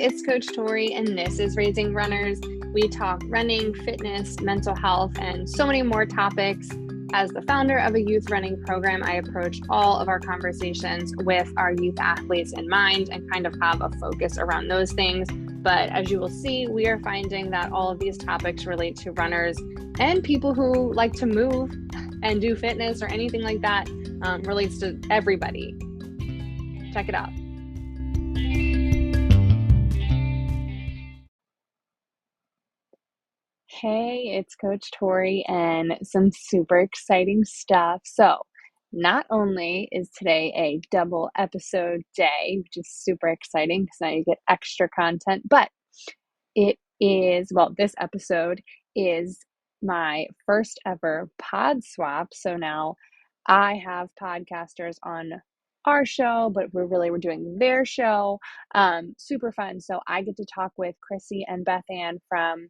it's Coach Tori, and this is Raising Runners. We talk running, fitness, mental health, and so many more topics. As the founder of a youth running program, I approach all of our conversations with our youth athletes in mind and kind of have a focus around those things. But as you will see, we are finding that all of these topics relate to runners and people who like to move and do fitness or anything like that. Relates to everybody. Check it out. Hey, it's Coach Tori and some super exciting stuff. So not only is today a double episode day, which is super exciting because now you get extra content, but this episode is my first ever pod swap. So now I have podcasters on our show, but we're doing their show. Super fun. So I get to talk with Chrissie and Bethann from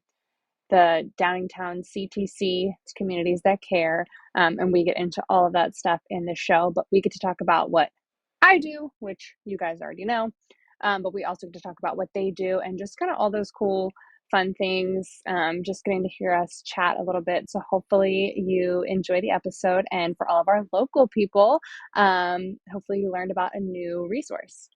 the Downingtown CTC, it's Communities That Care, and we get into all of that stuff in the show, but we get to talk about what I do, which you guys already know, but we also get to talk about what they do and just kind of all those cool, fun things, just getting to hear us chat a little bit. So hopefully you enjoy the episode, and for all of our local people, hopefully you learned about a new resource.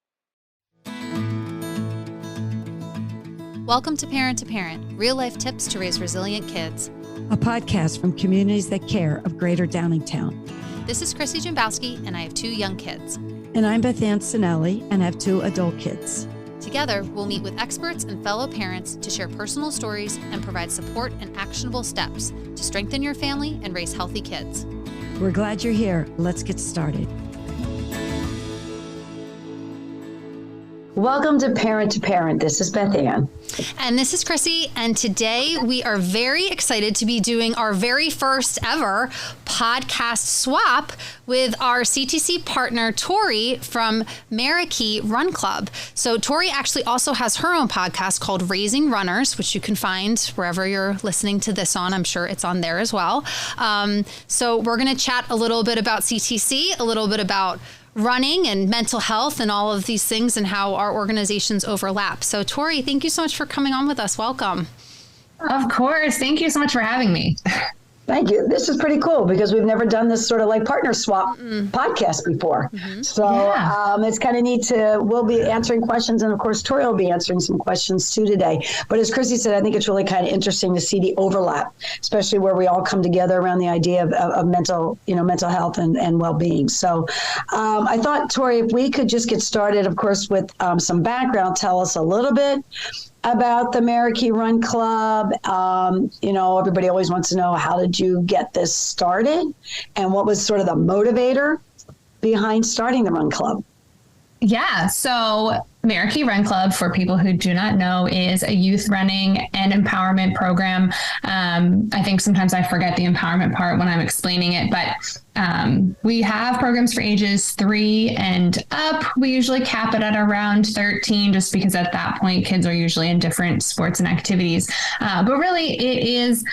Welcome to Parent, real-life tips to raise resilient kids. A podcast from Communities That Care of Greater Downingtown. This is Chrissie Jambowski, and I have 2 young kids. And I'm Bethann Sinelli, and have 2 adult kids. Together, we'll meet with experts and fellow parents to share personal stories and provide support and actionable steps to strengthen your family and raise healthy kids. We're glad you're here. Let's get started. Welcome to Parent. This is Bethann. And this is Chrissie. And today we are very excited to be doing our very first ever podcast swap with our CTC partner, Tori from Marikey Run Club. So Tori actually also has her own podcast called Raising Runners, which you can find wherever you're listening to this on. I'm sure it's on there as well. So we're going to chat a little bit about CTC, a little bit about running and mental health and all of these things and how our organizations overlap. So Tori, thank you so much for coming on with us. Welcome. Of course. Thank you so much for having me. Thank you. This is pretty cool because we've never done this sort of like partner swap podcast before. Mm-hmm. So it's kind of neat we'll be answering questions. And of course, Tori will be answering some questions too today. But as Chrissie said, I think it's really kind of interesting to see the overlap, especially where we all come together around the idea of mental health and well-being. So I thought, Tori, if we could just get started, of course, with some background, tell us a little bit about the Marikey Run Club. Everybody always wants to know, how did you get this started? And what was sort of the motivator behind starting the Run Club? Yeah, so Marikey Run Club, for people who do not know, is a youth running and empowerment program. I think sometimes I forget the empowerment part when I'm explaining it, but we have programs for ages 3 and up. We usually cap it at around 13, just because at that point, kids are usually in different sports and activities. But really, it is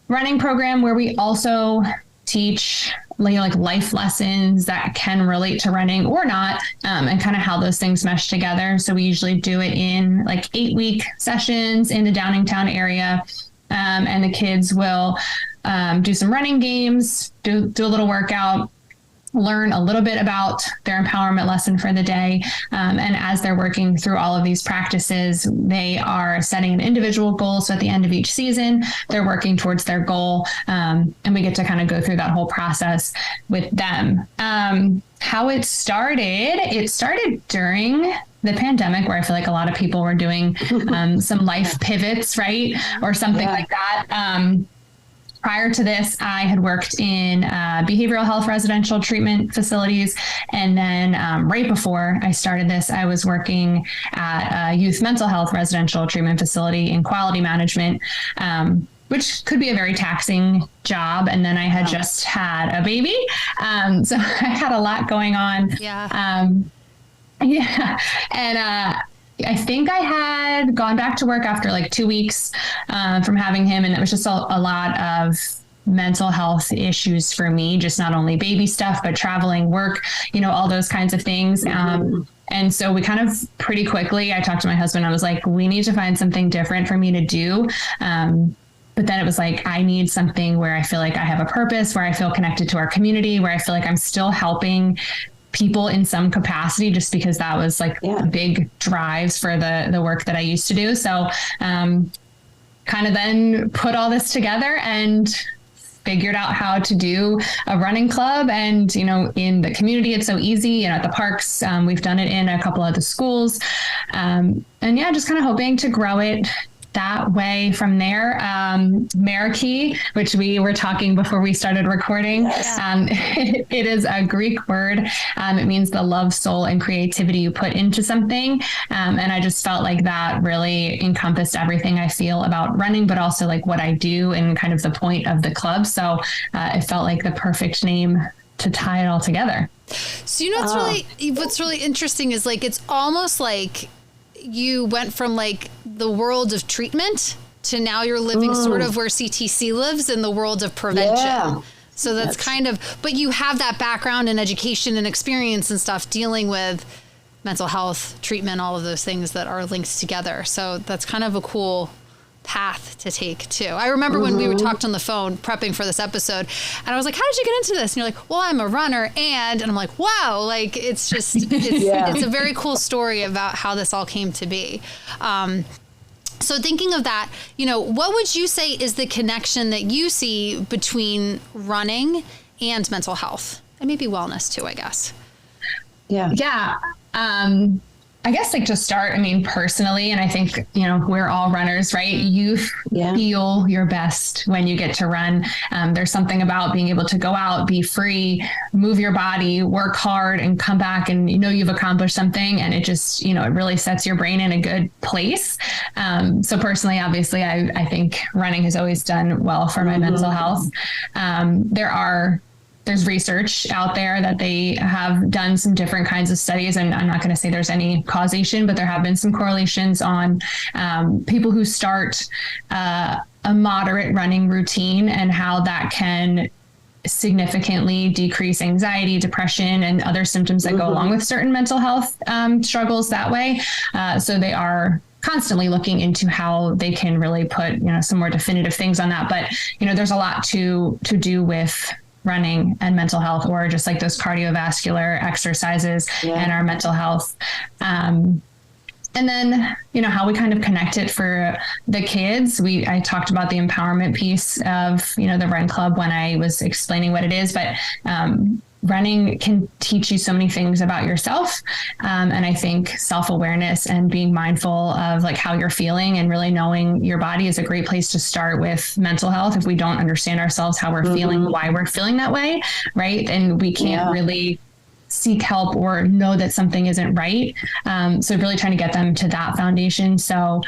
running program where we also teach like life lessons that can relate to running or not, and kind of how those things mesh together. So we usually do it in like 8-week sessions in the Downingtown area. And the kids will do some running games, do a little workout, learn a little bit about their empowerment lesson for the day. And as they're working through all of these practices, they are setting an individual goal. So at the end of each season, they're working towards their goal. And we get to kind of go through that whole process with them. How it started during the pandemic, where I feel like a lot of people were doing some life pivots, right? Or something like that. Prior to this, I had worked in behavioral health residential treatment facilities. And then right before I started this, I was working at a youth mental health residential treatment facility in quality management, which could be a very taxing job. And then I had just had a baby. So I had a lot going on. And I think I had gone back to work after like 2 weeks from having him. And it was just a lot of mental health issues for me, just not only baby stuff, but traveling, work, all those kinds of things. And so we kind of pretty quickly, I talked to my husband, I was like, we need to find something different for me to do. But then it was like, I need something where I feel like I have a purpose, where I feel connected to our community, where I feel like I'm still helping people in some capacity, just because that was like the big drives for the work that I used to do. So kind of then put all this together and figured out how to do a running club. And, in the community, it's so easy. At the parks, we've done it in a couple of the schools. And just kind of hoping to grow it that way from there. Mariki, which we were talking before we started recording, it is a Greek word. It means the love, soul, and creativity you put into something. And I just felt like that really encompassed everything I feel about running, but also like what I do and kind of the point of the club. So it felt like the perfect name to tie it all together. So, what's really interesting is like, it's almost like you went from like the world of treatment to now you're living sort of where CTC lives in the world of prevention. Yeah. So that's kind of, but you have that background in education and experience and stuff dealing with mental health, treatment, all of those things that are linked together. So that's kind of a cool path to take too. I remember when we were talked on the phone prepping for this episode, and I was like, how did you get into this? And you're like, well, I'm a runner. And I'm like, wow, like it's just, it's a very cool story about how this all came to be. So thinking of that, what would you say is the connection that you see between running and mental health and maybe wellness too, I guess? Yeah. I guess like to start, personally, and I think, we're all runners, right? You feel your best when you get to run. There's something about being able to go out, be free, move your body, work hard, and come back and, you've accomplished something. And it just, it really sets your brain in a good place. So personally, obviously, I think running has always done well for my mental health. There's research out there that they have done some different kinds of studies, and I'm not going to say there's any causation, but there have been some correlations on people who start a moderate running routine and how that can significantly decrease anxiety, depression, and other symptoms that go along with certain mental health struggles that way. So they are constantly looking into how they can really put, some more definitive things on that. But, there's a lot to do with running and mental health, or just like those cardiovascular exercises and our mental health. And then, how we kind of connect it for the kids. I talked about the empowerment piece of, the Run Club when I was explaining what it is, but running can teach you so many things about yourself. And I think self-awareness and being mindful of like how you're feeling and really knowing your body is a great place to start with mental health. If we don't understand ourselves, how we're feeling, why we're feeling that way, right? And we can't really seek help or know that something isn't right. So really trying to get them to that foundation. So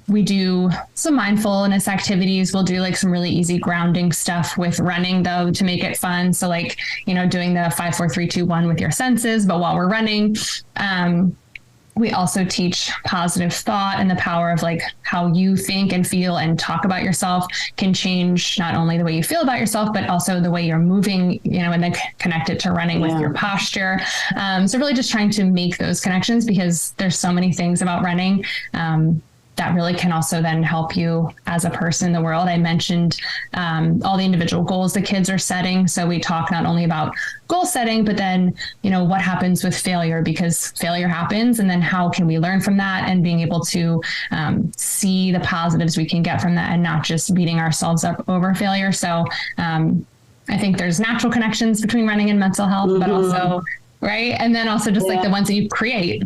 we do some mindfulness activities. We'll do like some really easy grounding stuff with running though, to make it fun. So like, doing the 5, 4, 3, 2, 1 with your senses, but while we're running, we also teach positive thought and the power of like how you think and feel and talk about yourself can change not only the way you feel about yourself, but also the way you're moving, and then connect it to running with your posture. So really just trying to make those connections, because there's so many things about running that really can also then help you as a person in the world. I mentioned all the individual goals the kids are setting. So we talk not only about goal setting, but then, what happens with failure, because failure happens. And then how can we learn from that and being able to see the positives we can get from that and not just beating ourselves up over failure. So I think there's natural connections between running and mental health, but also, right. And then also just like the ones that you create.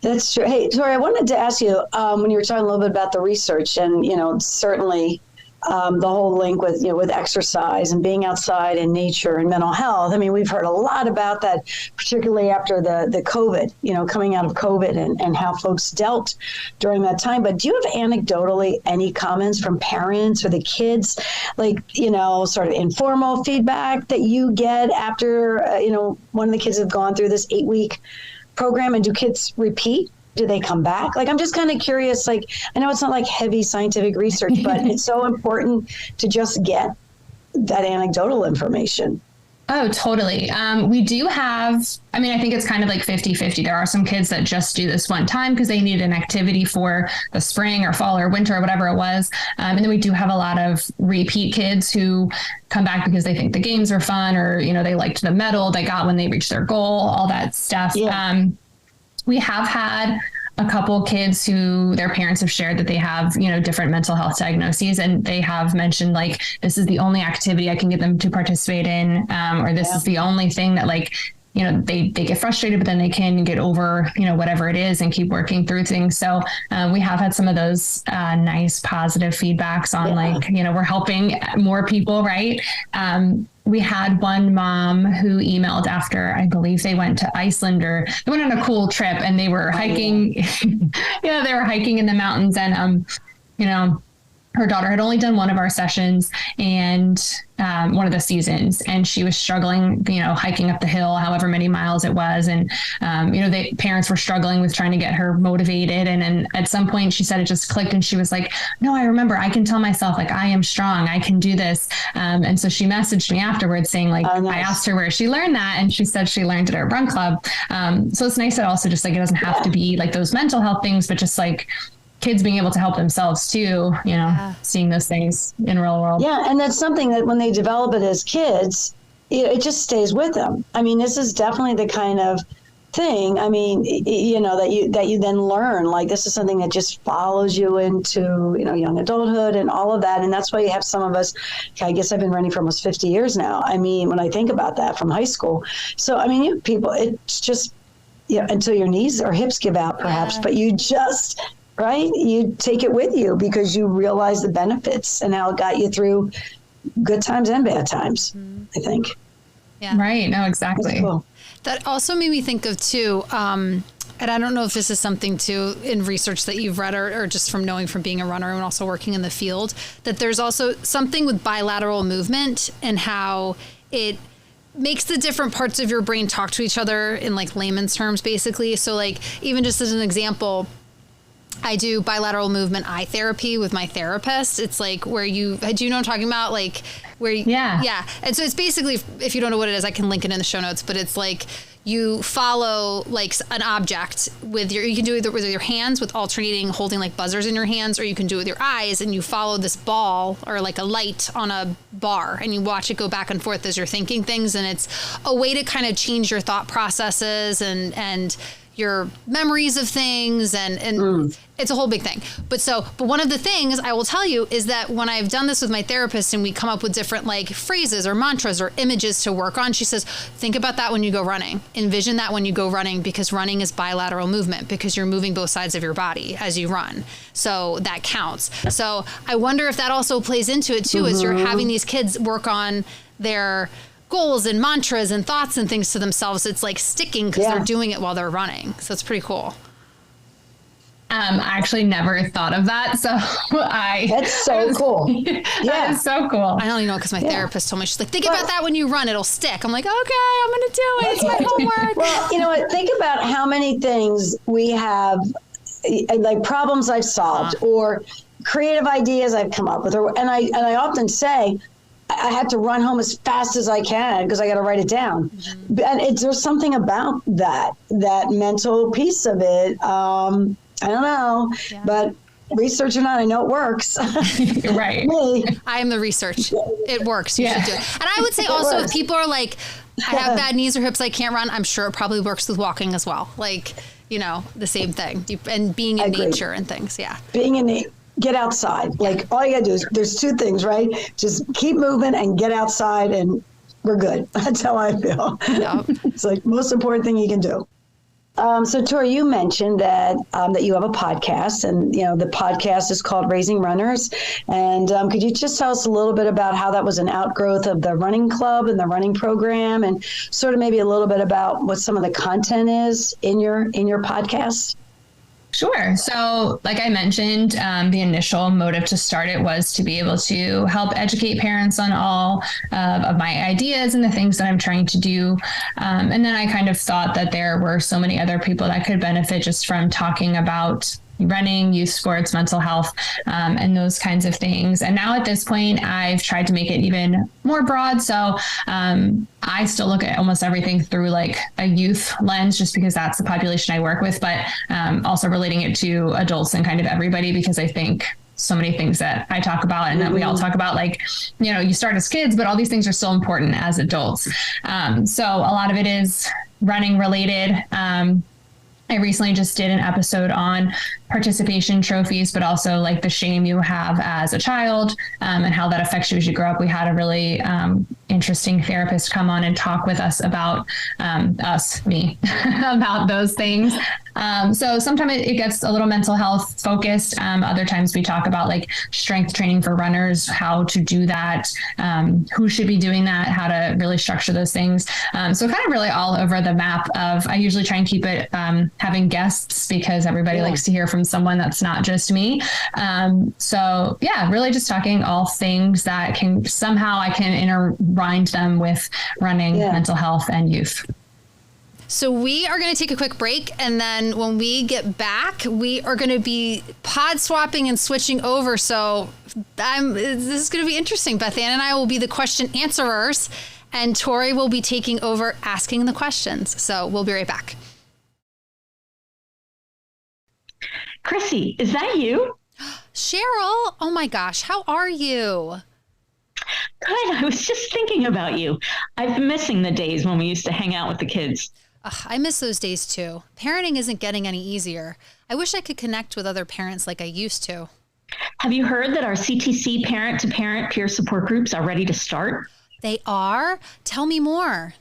That's true. Hey, Tori, I wanted to ask you, when you were talking a little bit about the research and, certainly the whole link with, with exercise and being outside in nature and mental health. We've heard a lot about that, particularly after the COVID, coming out of COVID and how folks dealt during that time. But do you have anecdotally any comments from parents or the kids, like, sort of informal feedback that you get after, one of the kids have gone through this 8-week program? And do kids repeat? Do they come back? Like, I'm just kind of curious. Like, I know it's not like heavy scientific research, but it's so important to just get that anecdotal information. Oh, totally. We do have, I mean, I think it's kind of like 50-50. There are some kids that just do this one time because they need an activity for the spring or fall or winter or whatever it was. And then we do have a lot of repeat kids who come back because they think the games are fun, or, you know, they liked the medal they got when they reached their goal, all that stuff. Yeah. We have had a couple kids who their parents have shared that they have, you know, different mental health diagnoses, and they have mentioned like, this is the only activity I can get them to participate in, or this is the only thing that, like, you know, they get frustrated, but then they can get over, you know, whatever it is and keep working through things. So we have had some of those nice positive feedbacks on like, you know, we're helping more people, right? We had one mom who emailed after, I believe they went to Iceland, or they went on a cool trip, and they were hiking. Yeah, they were hiking in the mountains, and you know, her daughter had only done one of our sessions and one of the seasons, and she was struggling, you know, hiking up the hill, however many miles it was. And, you know, the parents were struggling with trying to get her motivated. And then at some point she said it just clicked, and she was like, no, I remember, I can tell myself, like, I am strong, I can do this. And so she messaged me afterwards saying, like, nice. I asked her where she learned that, and she said she learned it at Run Club. So it's nice that also just like, it doesn't have to be like those mental health things, but just like kids being able to help themselves too, you know, seeing those things in real world. Yeah. And that's something that when they develop it as kids, it just stays with them. I mean, this is definitely the kind of thing, I mean, you know, that you then learn, like, this is something that just follows you into, you know, young adulthood and all of that. And that's why you have some of us, I guess I've been running for almost 50 years now. I mean, when I think about that, from high school. So, I mean, you people, it's just, yeah, until your knees or hips give out perhaps, but you just, right? You take it with you because you realize the benefits and how it got you through good times and bad times, I think. Yeah. Right. No, exactly. That's cool. That also made me think of too, and I don't know if this is something too in research that you've read or just from knowing from being a runner and also working in the field, that there's also something with bilateral movement and how it makes the different parts of your brain talk to each other in like layman's terms, basically. So like, even just as an example, I do bilateral movement eye therapy with my therapist. It's like where do you know what I'm talking about? Like where, yeah. And so it's basically, if you don't know what it is, I can link it in the show notes, but it's like you follow like an object you can do it with your hands with alternating, holding like buzzers in your hands, or you can do it with your eyes and you follow this ball or like a light on a bar and you watch it go back and forth as you're thinking things. And it's a way to kind of change your thought processes and your memories of things and it's a whole big thing. But one of the things I will tell you is that when I've done this with my therapist and we come up with different like phrases or mantras or images to work on, she says, think about that when you go running. Envision that when you go running, because running is bilateral movement because you're moving both sides of your body as you run. So that counts. So I wonder if that also plays into it too, as you're having these kids work on their goals and mantras and thoughts and things to themselves. It's like sticking because they're doing it while they're running. So it's pretty cool. I actually never thought of that. So that's so cool. That is so cool. I only know because my therapist told me, she's like, think about that when you run, it'll stick. I'm like, okay, I'm going to do it. It's my homework. Well, you know what? Think about how many things we have, like problems I've solved or creative ideas I've come up with. And I often say, I have to run home as fast as I can because I got to write it down. And there's something about that mental piece of it. I don't know, but research or not, I know it works. Right. I am the research. It works. You should do it. And I would say also, if people are like, I have bad knees or hips, I can't run, I'm sure it probably works with walking as well. Like, you know, the same thing. And being in nature and things. Yeah. Being in nature. Get outside. Like all you gotta do is, there's two things, right? Just keep moving and get outside and we're good. That's how I feel. Yep. It's like most important thing you can do. So Tori, you mentioned that you have a podcast, and you know the podcast is called Raising Runners. And could you just tell us a little bit about how that was an outgrowth of the running club and the running program, and sort of maybe a little bit about what some of the content is in your podcast? Sure. So like I mentioned, the initial motive to start it was to be able to help educate parents on all of my ideas and the things that I'm trying to do. And then I kind of thought that there were so many other people that could benefit just from talking about running, youth sports, mental health, and those kinds of things. And now at this point, I've tried to make it even more broad. So I still look at almost everything through like a youth lens, just because that's the population I work with, but also relating it to adults and kind of everybody, because I think so many things that I talk about and that we all talk about, like, you know, you start as kids, but all these things are still important as adults. So a lot of it is running related. I recently just did an episode on participation trophies, but also like the shame you have as a child, and how that affects you as you grow up. We had a really interesting therapist come on and talk with us about me, about those things. So sometimes it gets a little mental health focused. Other times we talk about like strength training for runners, how to do that, who should be doing that, how to really structure those things. So kind of really all over the map of, I usually try and keep it having guests, because everybody likes to hear from someone that's not just me. So yeah, really just talking all things that can somehow I can intertwine them with running, mental health, and youth. So we are going to take a quick break, and then when we get back, we are going to be pod swapping and switching over. So this is going to be interesting. Bethann and I will be the question answerers, and Tori will be taking over asking the questions. So we'll be right back. Chrissie, is that you? Cheryl, oh my gosh, how are you? Good. I was just thinking about you. I've been missing the days when we used to hang out with the kids. I miss those days too. Parenting isn't getting any easier. I wish I could connect with other parents like I used to. Have you heard that our CTC parent-to-parent peer support groups are ready to start? They are? Tell me more.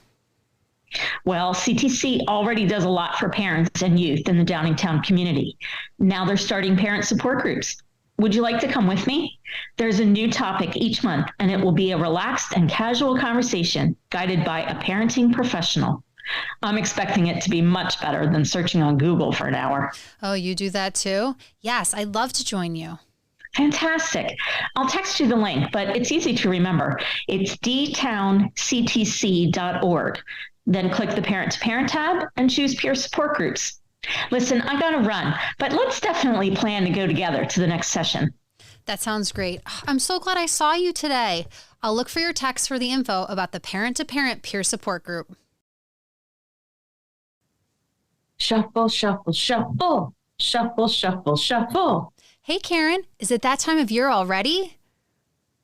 Well, CTC already does a lot for parents and youth in the Downingtown community. Now they're starting parent support groups. Would you like to come with me? There's a new topic each month, and it will be a relaxed and casual conversation guided by a parenting professional. I'm expecting it to be much better than searching on Google for an hour. Oh, you do that too? Yes, I'd love to join you. Fantastic. I'll text you the link, but it's easy to remember. It's dtownctc.org. Then click the parent-to-parent tab and choose peer support groups. Listen, I gotta run, but let's definitely plan to go together to the next session. That sounds great. I'm so glad I saw you today. I'll look for your text for the info about the parent-to-parent peer support group. Shuffle, shuffle, shuffle, shuffle, shuffle, shuffle. Hey, Karen, is it that time of year already?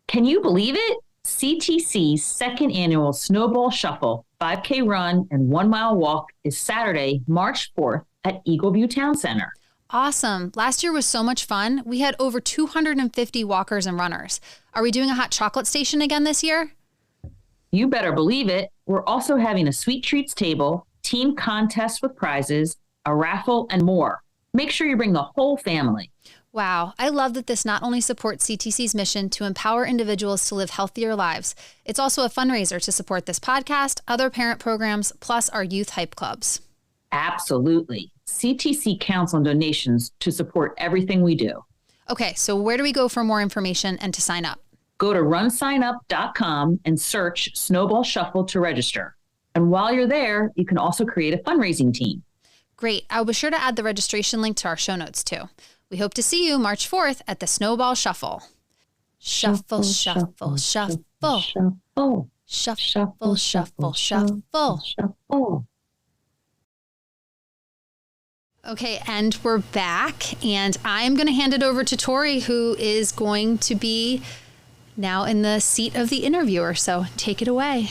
Can you believe it? CTC's second annual Snowball Shuffle 5K run and 1 mile walk is Saturday, March 4th at Eagle View Town Center. Awesome. Last year was so much fun. We had over 250 walkers and runners. Are we doing a hot chocolate station again this year? You better believe it. We're also having a sweet treats table, team contest with prizes, a raffle, and more. Make sure you bring the whole family. Wow. I love that this not only supports CTC's mission to empower individuals to live healthier lives, it's also a fundraiser to support this podcast, other parent programs, plus our youth hype clubs. Absolutely. CTC counts on donations to support everything we do. Okay, so where do we go for more information and to sign up? Go to runsignup.com and search Snowball Shuffle to register. And while you're there, you can also create a fundraising team. Great. I'll be sure to add the registration link to our show notes too. We hope to see you March 4th at the Snowball Shuffle. Shuffle, shuffle, shuffle. Shuffle. Shuffle, shuffle, shuffle. Shuffle. Okay, and we're back, and I'm going to hand it over to Tori, who is going to be now in the seat of the interviewer. So take it away.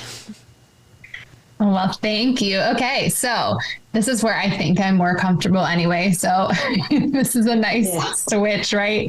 Well, thank you. Okay, so this is where I think I'm more comfortable anyway. So this is a nice switch, right?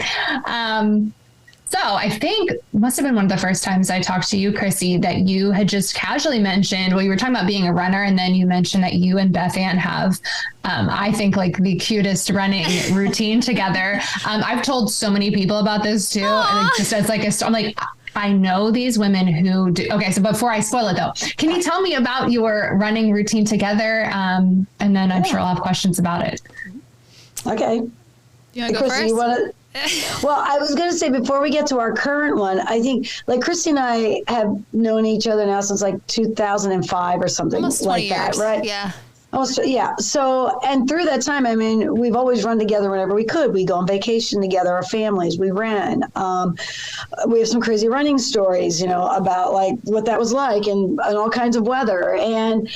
So I think must have been one of the first times I talked to you, Chrissie, that you had just casually mentioned, well, you were talking about being a runner, and then you mentioned that you and Bethann have, I think, like the cutest running routine together. I've told so many people about this too. And it just as like I'm like, I know these women who do. Okay, so before I spoil it though, can you tell me about your running routine together? And then I'm sure I'll have questions about it. Okay. You want to go first? Well, I was going to say, before we get to our current one, I think like Chrissie and I have known each other now since like 2005 or something. Almost 20 like years. that, right? Yeah. Oh, so, yeah. So, and through that time, I mean, we've always run together whenever we could. We go on vacation together, our families, we ran. We have some crazy running stories, you know, about like what that was like and all kinds of weather. And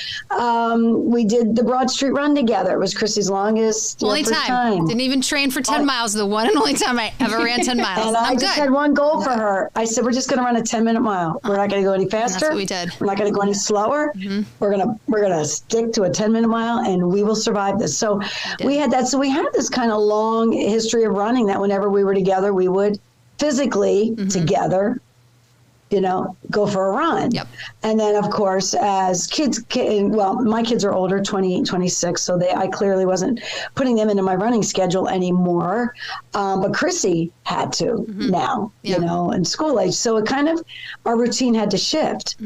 we did the Broad Street Run together. It was Chrissy's longest only time. Didn't even train for 10 miles. The one and only time I ever ran 10 miles. And I just had one goal for her. I said, we're just going to run a 10-minute mile. We're not going to go any faster. That's what we did. We're not going to go any slower. We're going to stick to a 10-minute mile, and we will survive this. So we had that. So we had this kind of long history of running that whenever we were together, we would physically together, you know, go for a run. Yep. And then, of course, as kids, well, my kids are older, 28, 26, so I clearly wasn't putting them into my running schedule anymore. But Chrissy had to now, you know, in school age. So it kind of, our routine had to shift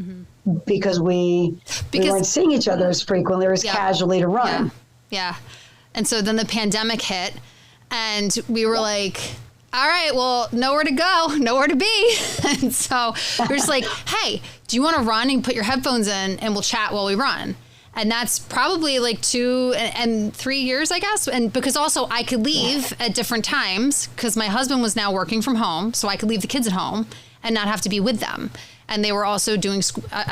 because we weren't seeing each other as frequently or as casually to run. Yeah. And so then the pandemic hit, and we were like, all right, well, nowhere to go, nowhere to be. And so we're just like, hey, do you want to run and put your headphones in and we'll chat while we run? And that's probably like 2 and 3 years, I guess. And because also I could leave at different times because my husband was now working from home. So I could leave the kids at home and not have to be with them. And they were also doing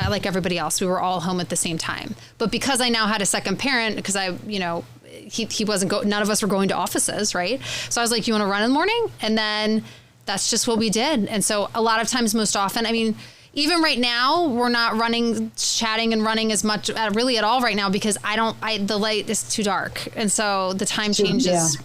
like everybody else. We were all home at the same time. But because I now had a second parent, because I, you know, he wasn't none of us were going to offices, right? So I was like, you want to run in the morning? And then that's just what we did. And so a lot of times, most often, I mean, even right now, we're not running, chatting and running as much really at all right now because the light is too dark. And so the time changes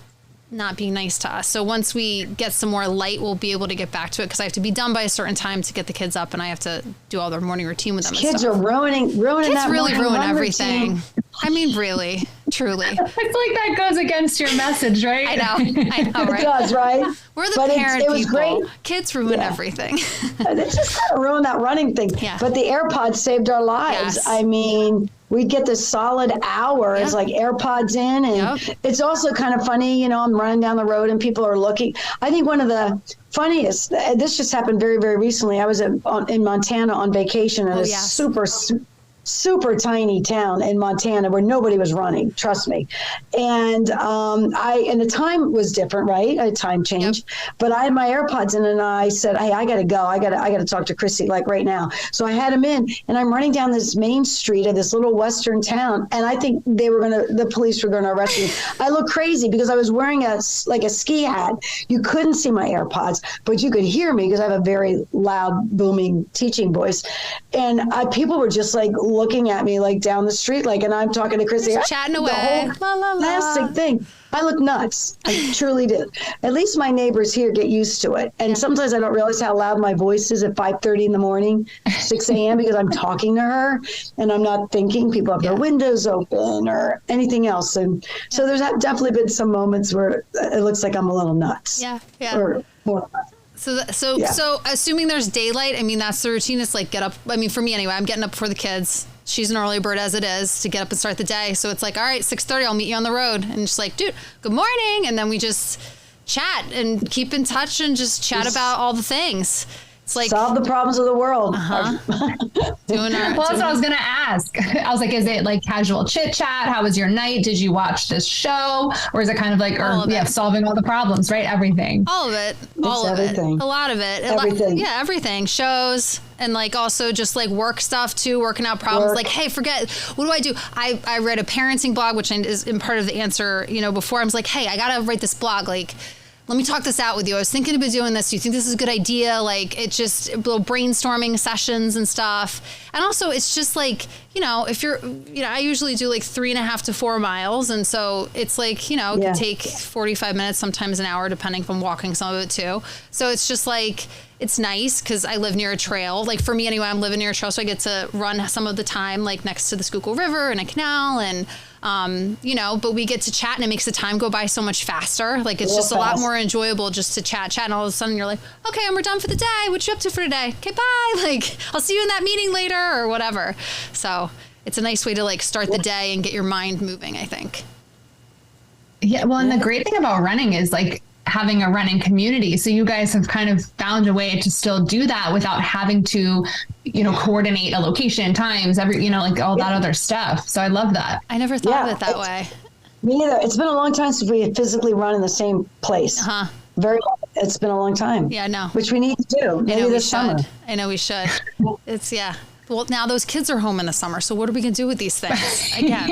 not being nice to us. So once we get some more light, we'll be able to get back to it because I have to be done by a certain time to get the kids up and I have to do all their morning routine with them. Kids are ruining kids that really ruin everything. Routine. I mean, really, truly. It's like that goes against your message, right? I know, right? It does, right? We're the but parent it was people. Great. Kids ruin everything. They just kind of ruined that running thing. Yeah. But the AirPods saved our lives. Yes. I mean, we'd get this solid hour. It's like AirPods in. And it's also kind of funny, you know, I'm running down the road and people are looking. I think one of the funniest, this just happened very, very recently. I was in Montana on vacation in a super tiny town in Montana where nobody was running, trust me. And and the time was different, right? A time change. But I had my AirPods in and I said, hey, I gotta go. I gotta talk to Chrissy like right now. So I had them in and I'm running down this main street of this little western town. And I think the police were gonna arrest me. I looked crazy because I was wearing a ski hat. You couldn't see my AirPods, but you could hear me because I have a very loud, booming teaching voice. And people were just like looking at me like down the street, like, and I'm talking to Chrissy, just chatting away, plastic thing. I look nuts. I truly did. At least my neighbors here get used to it. And sometimes I don't realize how loud my voice is at 5:30 in the morning, 6 a.m. because I'm talking to her and I'm not thinking. People have their windows open or anything else. And so there's definitely been some moments where it looks like I'm a little nuts. Or more nuts. So assuming there's daylight, I mean, that's the routine. It's like get up. I mean, for me anyway, I'm getting up before the kids. She's an early bird as it is to get up and start the day. So it's like, all right, 6:30, I'll meet you on the road. And just like, dude, good morning. And then we just chat and keep in touch and just chat about all the things. It's like solve the problems of the world. Well, that's what I was going to ask. I was like, is it like casual chit chat? How was your night? Did you watch this show? Or is it kind of like, solving all the problems, right? Everything. All of it. Everything. A lot of it. Everything. Everything. Shows. And like also just like work stuff too, working out problems. Like, hey, forget, what do I do? I read a parenting blog, which is in part of the answer, you know, before I was like, hey, I got to write this blog. Like, let me talk this out with you. I was thinking about doing this. Do you think this is a good idea? Like, it's just little brainstorming sessions and stuff. And also it's just like, you know, if you're, you know, I usually do like 3.5 to 4 miles. And so it's like, you know, it can take 45 minutes, sometimes an hour, depending if I'm walking some of it too. So it's just like, it's nice because I live near a trail. Like for me anyway, I'm living near a trail. So I get to run some of the time, like next to the Schuylkill River and a canal and, you know, but we get to chat and it makes the time go by so much faster. Like it's just a lot more enjoyable just to chat. And all of a sudden you're like, okay, we're done for the day. What you up to for today? Okay, bye. Like I'll see you in that meeting later or whatever. So it's a nice way to like start the day and get your mind moving, I think. Yeah. Well, and the great thing about running is like, having a running community. So you guys have kind of found a way to still do that without having to, coordinate a location, times, like all that other stuff. So I love that. I never thought of it that way. Me neither. It's been a long time since we had physically run in the same place. Uh-huh. It's been a long time. Yeah, no. Which we need to do. Maybe this summer. I know we should. Well, now those kids are home in the summer, so what are we going to do with these things? Again,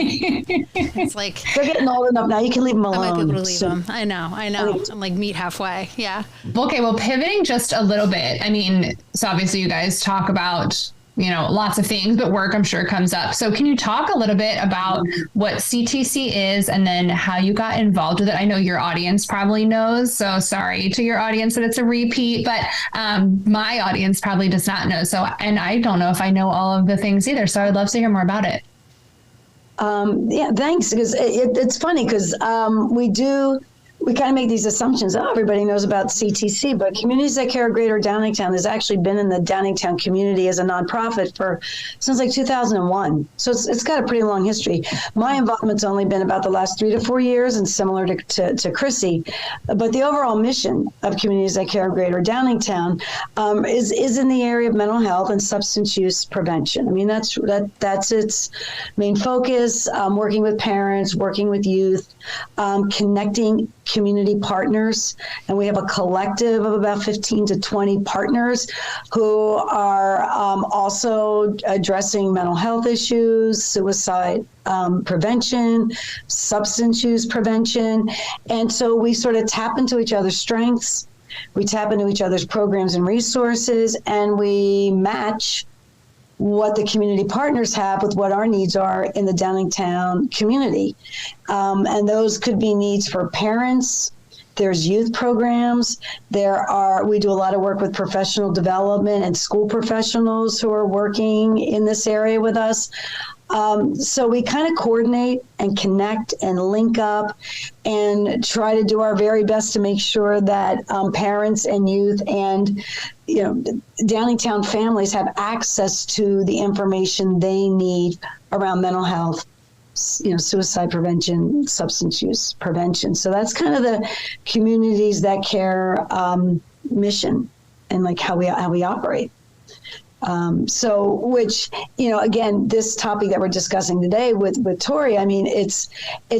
it's like... They're getting old enough now. You can leave them alone. I might be able to leave them. I know. I'm like meet halfway. Yeah. Okay, well, pivoting just a little bit. I mean, so obviously you guys talk about, lots of things, but work, I'm sure, comes up. So can you talk a little bit about what CTC is and then how you got involved with it? I know your audience probably knows, so sorry to your audience that it's a repeat, but my audience probably does not know. So, and I don't know if I know all of the things either. So I'd love to hear more about it. Yeah, thanks. Because it's funny because we kind of make these assumptions. Oh, everybody knows about CTC, but Communities That Care of Greater Downingtown has actually been in the Downingtown community as a nonprofit since like 2001. So it's got a pretty long history. My involvement's only been about the last 3 to 4 years, and similar to Chrissie. But the overall mission of Communities That Care of Greater Downingtown is in the area of mental health and substance use prevention. I mean, that's its main focus. Working with parents, working with youth, connecting community partners, and we have a collective of about 15 to 20 partners who are also addressing mental health issues, suicide prevention, substance use prevention. And so we sort of tap into each other's strengths, we tap into each other's programs and resources, and we match what the community partners have with what our needs are in the Downingtown community. And those could be needs for parents. There's youth programs. We do a lot of work with professional development and school professionals who are working in this area with us. So we kind of coordinate and connect and link up and try to do our very best to make sure that parents and youth and Downingtown families have access to the information they need around mental health, suicide prevention, substance use prevention. So that's kind of the Communities That Care mission and like how we operate. Which, again, this topic that we're discussing today with Tori, I mean, it's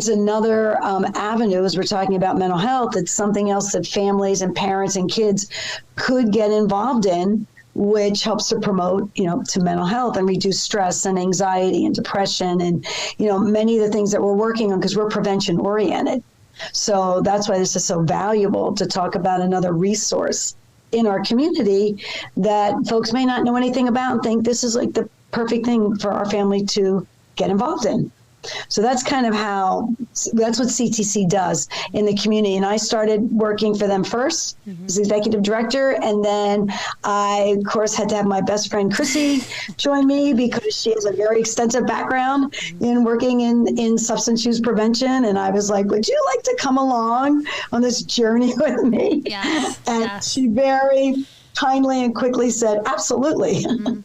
another avenue as we're talking about mental health. It's something else that families and parents and kids could get involved in, which helps to promote, to mental health and reduce stress and anxiety and depression and, many of the things that we're working on because we're prevention oriented. So that's why this is so valuable to talk about another resource in our community that folks may not know anything about and think this is like the perfect thing for our family to get involved in. So that's kind of that's what CTC does in the community. And I started working for them first as executive director. And then I, of course, had to have my best friend Chrissie join me because she has a very extensive background in working in substance use prevention. And I was like, would you like to come along on this journey with me? Yes. And she very kindly and quickly said, absolutely. Mm-hmm.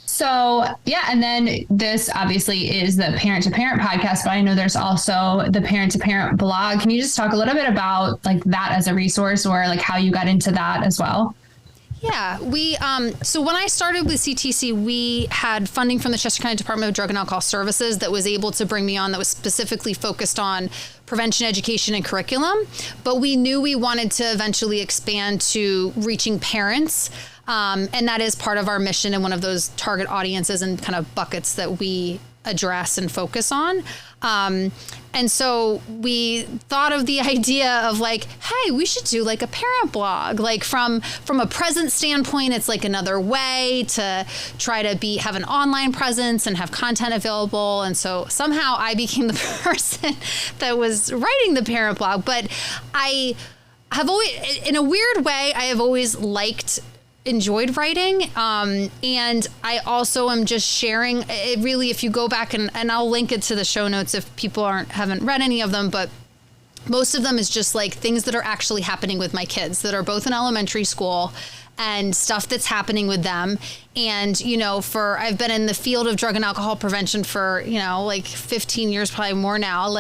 So, yeah, and then this obviously is the Parent to Parent podcast, but I know there's also the Parent to Parent blog. Can you just talk a little bit about like that as a resource or like how you got into that as well? Yeah, so when I started with CTC, we had funding from the Chester County Department of Drug and Alcohol Services that was able to bring me on that was specifically focused on prevention, education, and curriculum. But we knew we wanted to eventually expand to reaching parents. And that is part of our mission and one of those target audiences and kind of buckets that we address and focus on. And so we thought of the idea of like, hey, we should do like a parent blog. Like from a present standpoint, it's like another way to try to have an online presence and have content available. And so somehow I became the person that was writing the parent blog. But I have always, in a weird way, I have always enjoyed writing. And I also am just sharing it really, if you go back and I'll link it to the show notes if people haven't read any of them, but most of them is just like things that are actually happening with my kids that are both in elementary school and stuff that's happening with them. And, I've been in the field of drug and alcohol prevention for, like 15 years, probably more now.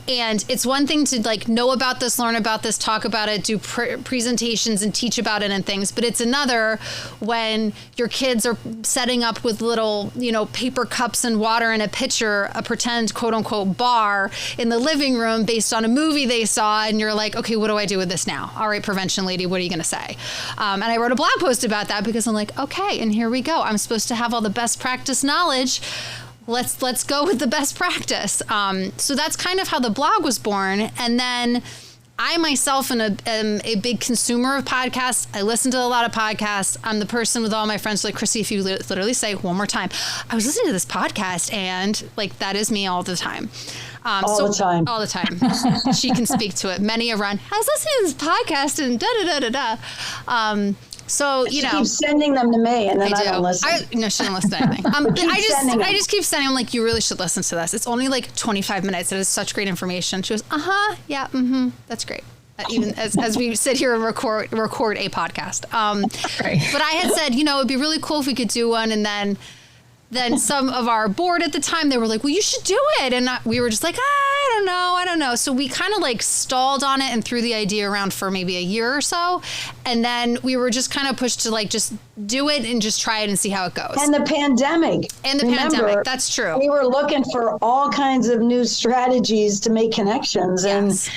And it's one thing to know about this, learn about this, talk about it, do presentations and teach about it and things. But it's another when your kids are setting up with little, paper cups and water in a pitcher, a pretend quote unquote bar in the living room based on a movie they saw. And you're like, okay, what do I do with this now? All right, prevention lady, what are you going to say? And I wrote a blog post about that because I'm like, okay, and here we go. I'm supposed to have all the best practice knowledge. Let's go with the best practice. So that's kind of how the blog was born. And then I myself am a big consumer of podcasts. I listen to a lot of podcasts. I'm the person with all my friends like, Chrissy, if you literally say one more time, I was listening to this podcast, and that is me all the time. All the time. She can speak to it. Many a run. I was listening to this podcast and da-da-da-da-da. So, she keeps sending them to me, and then I don't listen. No, she didn't listen to anything. I just keep sending them, you really should listen to this. It's only 25 minutes. It is such great information. She goes, yeah, that's great. Even as we sit here and record a podcast. Right. But I had said, it'd be really cool if we could do one, and then some of our board at the time, they were like, well, you should do it. And we were just like, I don't know. So we kind of stalled on it and threw the idea around for maybe a year or so. And then we were just kind of pushed to just do it and just try it and see how it goes. And the pandemic. Pandemic, that's true. We were looking for all kinds of new strategies to make connections. Yes. And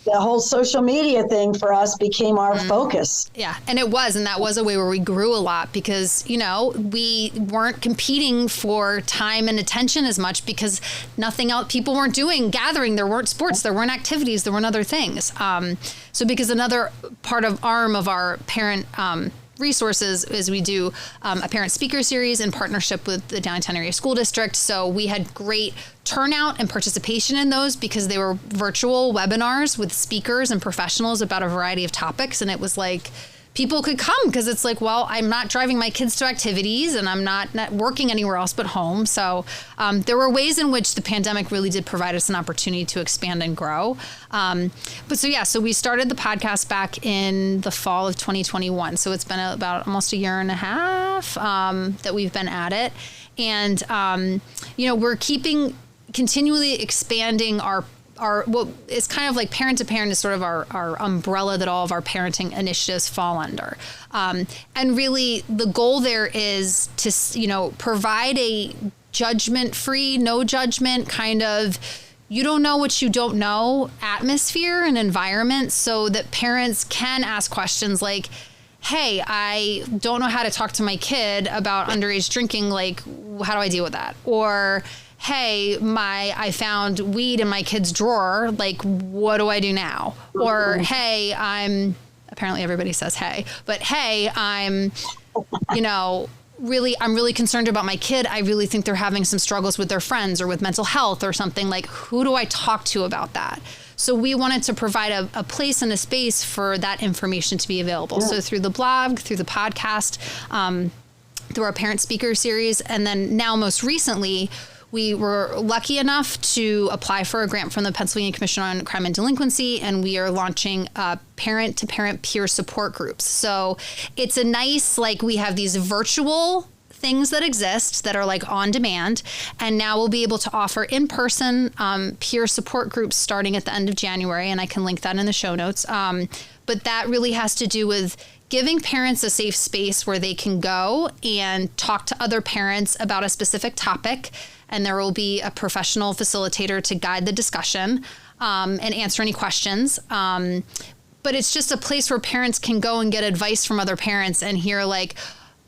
the whole social media thing for us became our focus. Yeah. And that was a way where we grew a lot because, we weren't competing for time and attention as much because nothing else, people weren't doing gathering. There weren't sports, there weren't activities, there weren't other things. So because another arm of our parent, resources is we do a parent speaker series in partnership with the Downingtown Area School District. So we had great turnout and participation in those because they were virtual webinars with speakers and professionals about a variety of topics. And it was people could come because it's well, I'm not driving my kids to activities and I'm not working anywhere else but home. So there were ways in which the pandemic really did provide us an opportunity to expand and grow. So we started the podcast back in the fall of 2021. So it's been about almost a year and a half that we've been at it. And, we're continually expanding our it's kind of parent to parent is sort of our umbrella that all of our parenting initiatives fall under. And really the goal there is to, provide a judgment-free, no judgment kind of, you don't know what you don't know atmosphere and environment so that parents can ask questions like, hey, I don't know how to talk to my kid about underage drinking. How do I deal with that? Or, hey, I found weed in my kid's drawer. What do I do now? Or, hey, apparently everybody says, hey, but hey, I'm really concerned about my kid. I really think they're having some struggles with their friends or with mental health or something. Who do I talk to about that? So we wanted to provide a place and a space for that information to be available. Yeah. So through the blog, through the podcast, through our parent speaker series, and then now most recently, we were lucky enough to apply for a grant from the Pennsylvania Commission on Crime and Delinquency, and we are launching parent-to-parent peer support groups. So it's a nice, we have these virtual things that exist that are on demand, and now we'll be able to offer in-person peer support groups starting at the end of January, and I can link that in the show notes. But that really has to do with giving parents a safe space where they can go and talk to other parents about a specific topic, and there will be a professional facilitator to guide the discussion and answer any questions. But it's just a place where parents can go and get advice from other parents and hear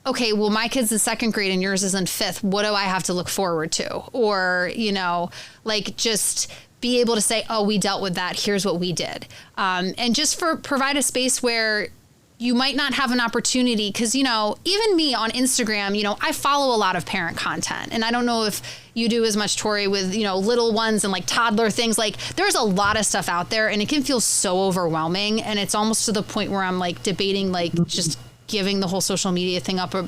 okay, well, my kid's in second grade and yours is in fifth. What do I have to look forward to? Or, just be able to say, oh, we dealt with that. Here's what we did. And just provide a space where you might not have an opportunity because, even me on Instagram, I follow a lot of parent content. And I don't know if you do as much, Tori, with, little ones and toddler things. There's a lot of stuff out there and it can feel so overwhelming. And it's almost to the point where I'm debating, just giving the whole social media thing up or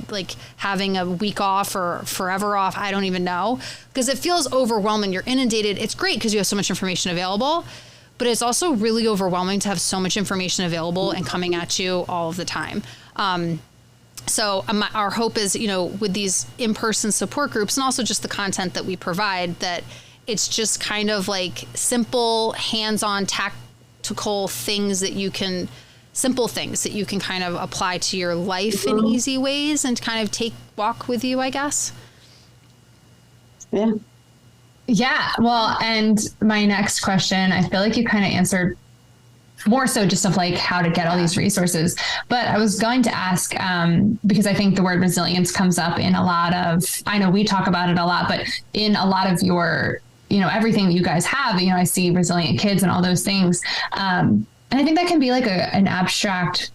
having a week off or forever off. I don't even know because it feels overwhelming. You're inundated. It's great because you have so much information available. But it's also really overwhelming to have so much information available and coming at you all of the time. So our hope is, with these in-person support groups and also just the content that we provide, that it's just kind of like simple, hands-on, tactical things that you can kind of apply to your life in easy ways and kind of walk with you, I guess. Yeah. Yeah. Well, and my next question, I feel like you kind of answered more so just of like how to get all these resources. But I was going to ask, because I think the word resilience comes up in a lot of, I know we talk about it a lot, but in a lot of your, everything that you guys have, I see resilient kids and all those things. And I think that can be like an abstract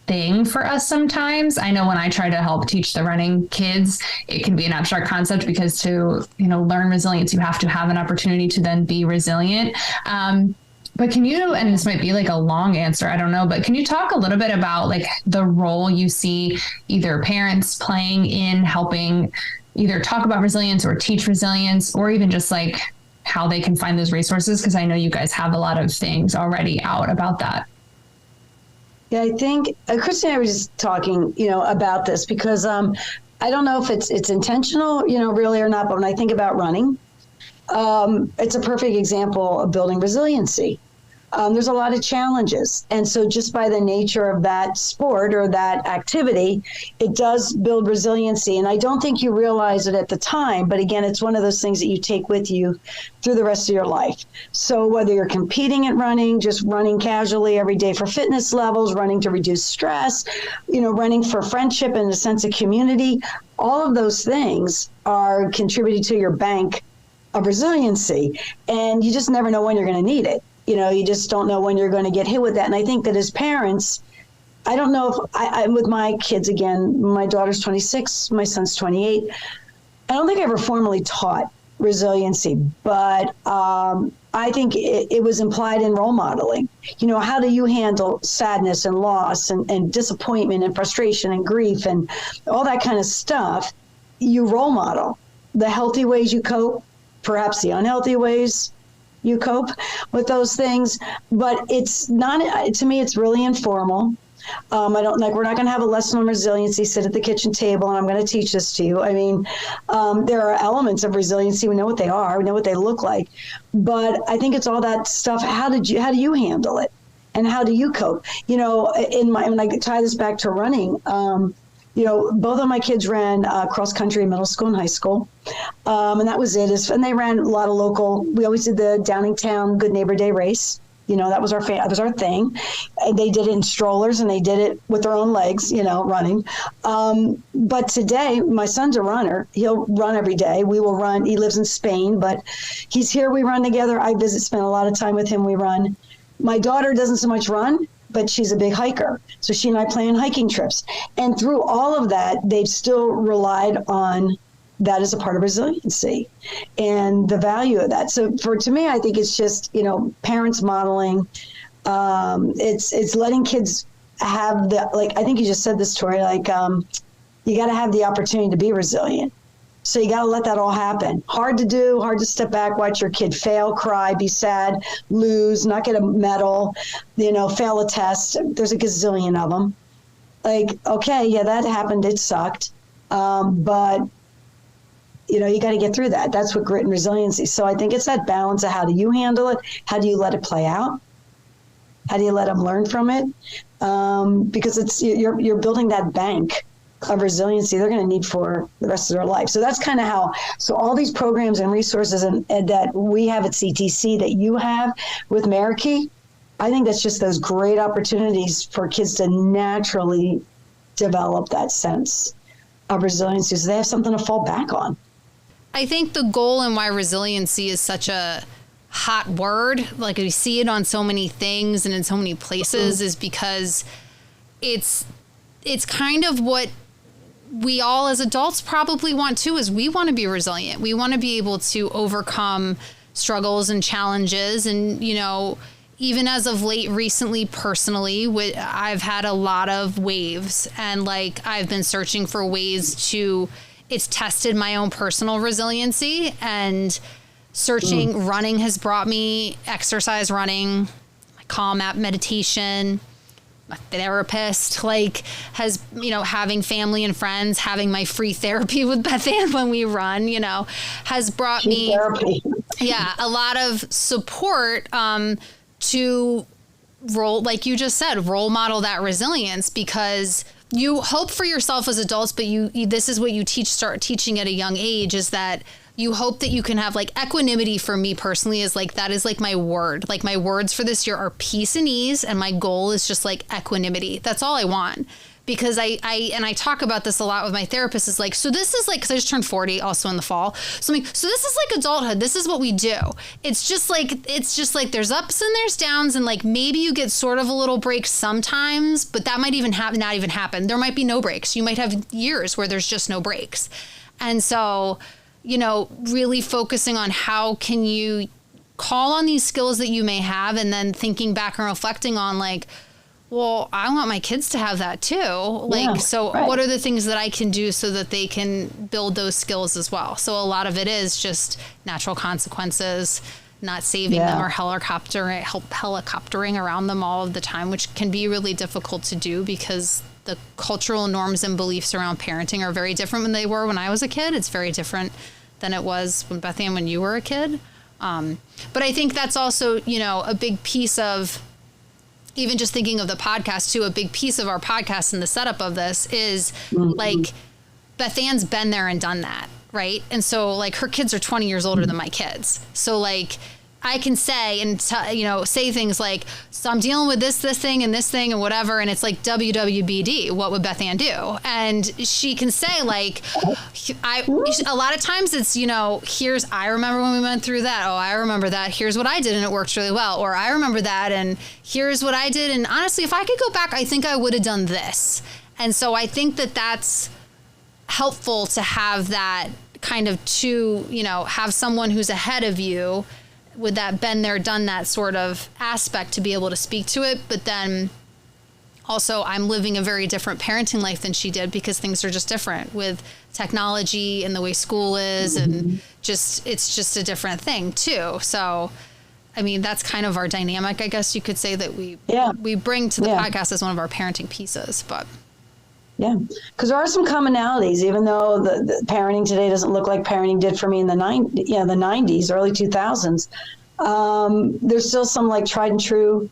thing for us sometimes. I know when I try to help teach the running kids, it can be an abstract concept because to, learn resilience, you have to have an opportunity to then be resilient. But can you, and this might be like a long answer, I don't know, but can you talk a little bit about like the role you see either parents playing in helping either talk about resilience or teach resilience, or even just like how they can find those resources? Because I know you guys have a lot of things already out about that. Yeah, I think Chrissie and I were just talking, about this because I don't know if it's intentional, really or not, but when I think about running, it's a perfect example of building resiliency. There's a lot of challenges. And so just by the nature of that sport or that activity, it does build resiliency. And I don't think you realize it at the time. But again, it's one of those things that you take with you through the rest of your life. So whether you're competing at running, just running casually every day for fitness levels, running to reduce stress, running for friendship and a sense of community, all of those things are contributing to your bank of resiliency. And you just never know when you're going to need it. You just don't know when you're going to get hit with that. And I think that as parents, I don't know if I'm with my kids again, my daughter's 26, my son's 28. I don't think I ever formally taught resiliency, but I think it was implied in role modeling. How do you handle sadness and loss and disappointment and frustration and grief and all that kind of stuff? You role model the healthy ways you cope, perhaps the unhealthy ways you cope with those things, but it's not, to me, it's really informal. I don't we're not going to have a lesson on resiliency, sit at the kitchen table, and I'm going to teach this to you. I mean, there are elements of resiliency. We know what they are. We know what they look like, but I think it's all that stuff. How do you handle it? And how do you cope? When I tie this back to running, both of my kids ran cross country in middle school and high school. And that was it. And they ran a lot of local, we always did the Downingtown Good Neighbor Day race. That was our thing. And they did it in strollers and they did it with their own legs, running. But today, my son's a runner. He'll run every day. We will run. He lives in Spain, but he's here. We run together. I spend a lot of time with him. We run. My daughter doesn't so much run, but she's a big hiker. So she and I plan hiking trips. And through all of that, they've still relied on that as a part of resiliency and the value of that. So to me, I think it's just, parents modeling. It's letting kids have I think you just said this, Tori, you got to have the opportunity to be resilient. So you got to let that all happen. Hard to do, hard to step back, watch your kid fail, cry, be sad, lose, not get a medal, fail a test. There's a gazillion of them. Okay, yeah, that happened. It sucked. But, you got to get through that. That's what grit and resiliency. So I think it's that balance of how do you handle it? How do you let it play out? How do you let them learn from it? Because you're building that bank of resiliency they're going to need for the rest of their life. So that's kind of so all these programs and resources and that we have at CTC that you have with Marikey, I think that's just those great opportunities for kids to naturally develop that sense of resiliency so they have something to fall back on. I think the goal and why resiliency is such a hot word, like we see it on so many things and in so many places, is because it's kind of what we all as adults probably want too, is we want to be resilient. We want to be able to overcome struggles and challenges. And, even as of late recently, personally, I've had a lot of waves and I've been searching for ways it's tested my own personal resiliency, and searching running has brought me exercise, running, my calm app meditation, a therapist, like has, having family and friends, having my free therapy with Bethann when we run, has brought me a lot of support to like you just said, role model that resilience, because you hope for yourself as adults, but this is what you start teaching at a young age, is that you hope that you can have like equanimity. For me personally is like, that is like my word. Like my words for this year are peace and ease. And my goal is just like equanimity. That's all I want. Because I talk about this a lot with my therapist, is like, so this is like, cause I just turned 40 also in the fall. So I'm like, so this is like adulthood. This is what we do. It's just like there's ups and there's downs, and like maybe you get sort of a little break sometimes, but that might even not even happen. There might be no breaks. You might have years where there's just no breaks. And so, really focusing on how can you call on these skills that you may have, and then thinking back and reflecting on like, well, I want my kids to have that too. What are the things that I can do so that they can build those skills as well? So a lot of it is just natural consequences, not saving them or helicoptering around them all of the time, which can be really difficult to do because the cultural norms and beliefs around parenting are very different than they were when I was a kid. It's very different than it was when you were a kid. But I think that's also, a big piece of, even just thinking of the podcast too, a big piece of our podcast and the setup of this is like Bethann's been there and done that. Right. And so like her kids are 20 years older than my kids. So like I can say and say things like, so I'm dealing with this thing and whatever. And it's like WWBD, what would Bethann do? And she can say like, a lot of times it's, I remember when we went through that. Oh, I remember that. Here's what I did and it worked really well. Or I remember that and here's what I did. And honestly, if I could go back, I think I would have done this. And so I think that that's helpful to have that kind of have someone who's ahead of you with that been there, done that sort of aspect to be able to speak to it. But then also I'm living a very different parenting life than she did because things are just different with technology and the way school is and it's just a different thing too. So, I mean, that's kind of our dynamic, I guess you could say, that we bring to the podcast as one of our parenting pieces, but. Yeah, because there are some commonalities, even though the parenting today doesn't look like parenting did for me in the 90s, early 2000s. There's still some like tried and true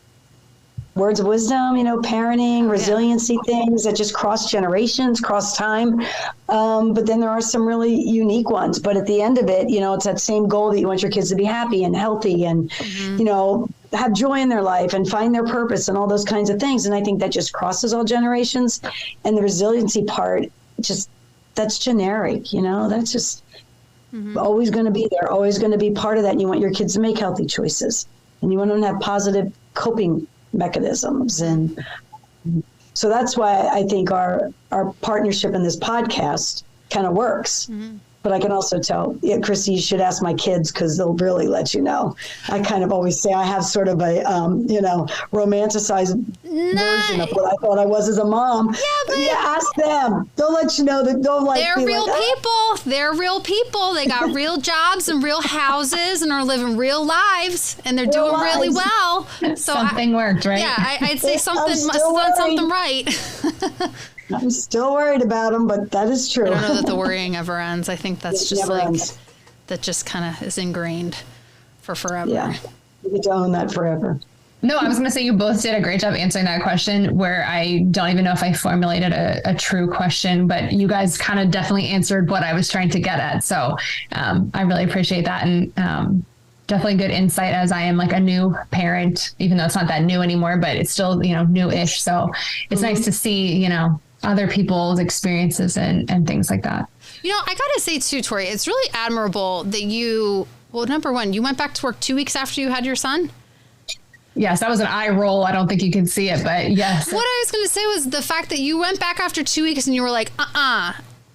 words of wisdom, parenting, resiliency things that just cross generations, cross time. But then there are some really unique ones. But at the end of it, it's that same goal that you want your kids to be happy and healthy and, have joy in their life and find their purpose and all those kinds of things. And I think that just crosses all generations. And the resiliency part, that's generic, that's just always going to be there, always going to be part of that. And you want your kids to make healthy choices and you want them to have positive coping mechanisms. And so that's why I think our partnership in this podcast kind of works. But I can also tell, Chrissy, you should ask my kids because they'll really let you know. I kind of always say I have sort of a, romanticized version of what I thought I was as a mom. Yeah, ask them. They'll let you know that they're real people. They're real people. They got real jobs and real houses and are living real lives and they're doing really well. So something worked, right? Yeah, I'd say something must have done something right. I'm still worried about them, but that is true. I don't know that the worrying ever ends. I think that's just that just kind of is ingrained for forever. Yeah, you get to own that forever. No, I was going to say you both did a great job answering that question where I don't even know if I formulated a true question, but you guys kind of definitely answered what I was trying to get at. So I really appreciate that. And definitely good insight as I am like a new parent, even though it's not that new anymore, but it's still, new-ish. So it's nice to see, other people's experiences and things like that. I got to say too, Tori, it's really admirable that number one, you went back to work 2 weeks after you had your son. Yes, that was an eye roll. I don't think you can see it, but yes. What I was going to say was the fact that you went back after 2 weeks and you were like,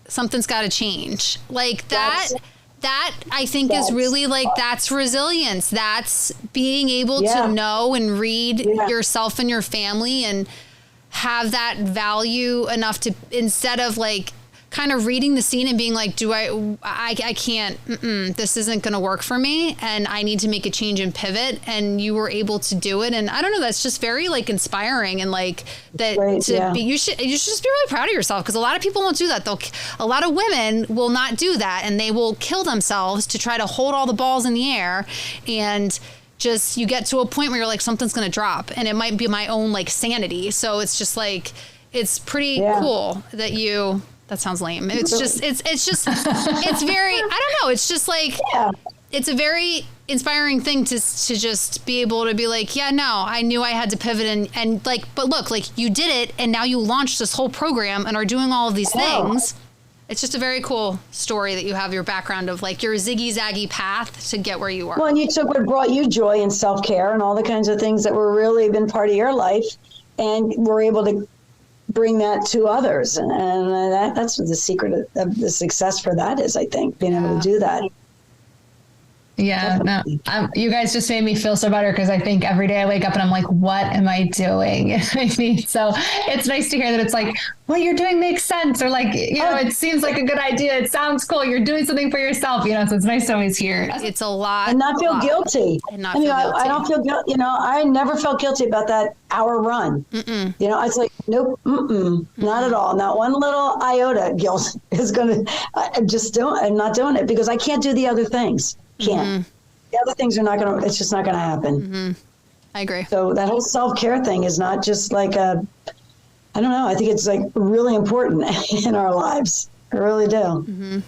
something's got to change. Like that I think is really like, that's resilience. That's being able to know and read yourself and your family and have that value enough to, instead of like kind of reading the scene and being like, I can't, this isn't going to work for me, and I need to make a change and pivot, and you were able to do it. And I don't know, that's just very like inspiring, and like that you should just be really proud of yourself, because a lot of people won't do that. A lot of women will not do that, and they will kill themselves to try to hold all the balls in the air, and just you get to a point where you're like, something's going to drop, and it might be my own like sanity. So it's just like, it's pretty cool that you, that sounds lame. It's just, it's very, I don't know. It's just like, it's a very inspiring thing to just be able to be like, yeah, no, I knew I had to pivot, and like, but look, like you did it, and now you launched this whole program and are doing all of these things. It's just a very cool story that you have your background of like your ziggy-zaggy path to get where you are. Well, and you took what brought you joy and self-care and all the kinds of things that were really been part of your life, and were able to bring that to others. And that's what the secret of the success for that is, I think, being able to do that. Yeah, no, you guys just made me feel so better, because I think every day I wake up and I'm like, what am I doing? I mean, so it's nice to hear that it's like, what you're doing makes sense, or like, you know, it seems like a good idea. It sounds cool. You're doing something for yourself, you know, so it's nice to always hear. It's a lot. And not feel guilty. And not feel guilty. I don't feel guilty. You know, I never felt guilty about that hour run. You know, it's like, nope, not at all. Not one little iota guilt is going to, I'm not doing it because I can't do the other things. Can't. The other things are not going to, it's just not going to happen. I agree. So that whole self-care thing is not just like I don't know. I think it's like really important in our lives. I really do.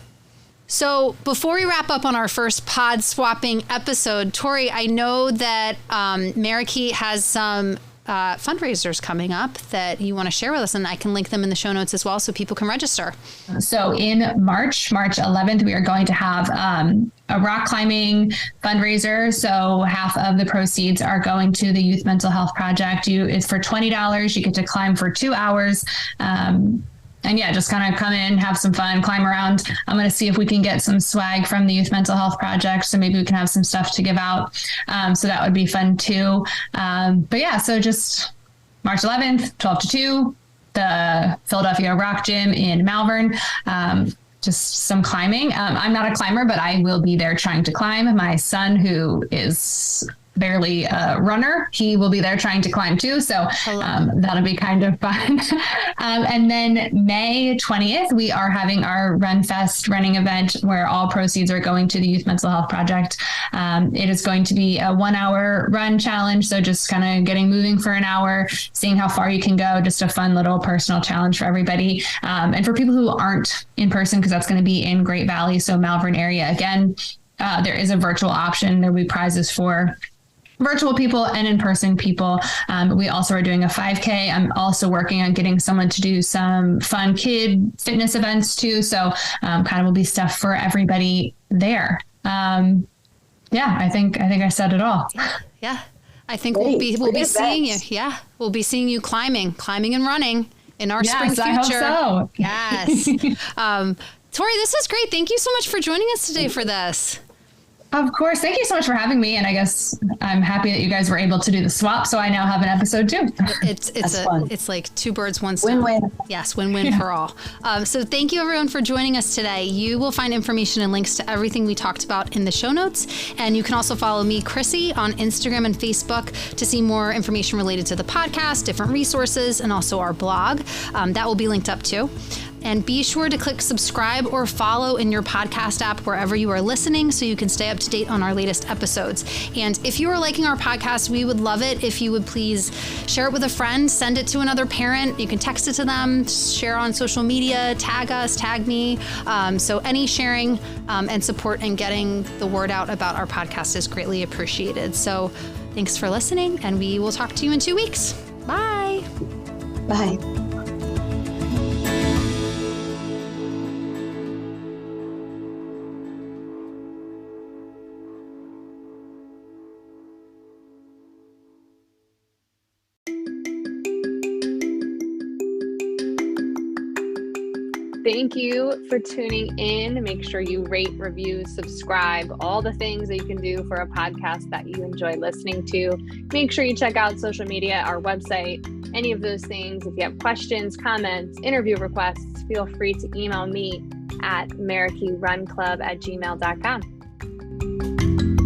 So before we wrap up on our first pod swapping episode, Tori, I know that Marikey has some fundraisers coming up that you want to share with us, and I can link them in the show notes as well so people can register. So in March 11th, we are going to have a rock climbing fundraiser. So half of the proceeds are going to the Youth Mental Health Project. It's for $20. You get to climb for 2 hours. And yeah, just kind of come in, have some fun, climb around. I'm going to see if we can get some swag from the Youth Mental Health Project. So maybe we can have some stuff to give out. So that would be fun too. But yeah, so just March 11th, 12 to 2, the Philadelphia Rock Gym in Malvern. Just some climbing. I'm not a climber, but I will be there trying to climb. My son, who is barely a runner, he will be there trying to climb too. So that'll be kind of fun. And then May 20th, we are having our Run Fest running event where all proceeds are going to the Youth Mental Health Project. It is going to be a 1 hour run challenge. So just kind of getting moving for an hour, seeing how far you can go. Just a fun little personal challenge for everybody. And for people who aren't in person, because that's going to be in Great Valley, so Malvern area, again, there is a virtual option. There will be prizes for virtual people and in-person people. We also are doing a 5K. I'm also working on getting someone to do some fun kid fitness events too. So kind of will be stuff for everybody there. Yeah, I think I said it all. Yeah. I think we'll be seeing you. Yeah. We'll be seeing you climbing and running in our spring future. I hope so. Yes. Tori, this was great. Thank you so much for joining us today for this. Of course. Thank you so much for having me. And I guess I'm happy that you guys were able to do the swap. So I now have an episode too. It's like two birds, one stone. Win-win. Yes. Win-win for all. So thank you everyone for joining us today. You will find information and links to everything we talked about in the show notes. And you can also follow me, Chrissy, on Instagram and Facebook to see more information related to the podcast, different resources, and also our blog. That will be linked up too. And be sure to click subscribe or follow in your podcast app wherever you are listening so you can stay up to date on our latest episodes. And if you are liking our podcast, we would love it if you would please share it with a friend, send it to another parent. You can text it to them, share on social media, tag us, tag me. So any sharing and support and getting the word out about our podcast is greatly appreciated. So thanks for listening, and we will talk to you in 2 weeks. Bye. Bye. Thank you for tuning in. Make sure you rate, review, subscribe, all the things that you can do for a podcast that you enjoy listening to. Make sure you check out social media, our website, any of those things. If you have questions, comments, interview requests, feel free to email me at marikeyrunclub@gmail.com.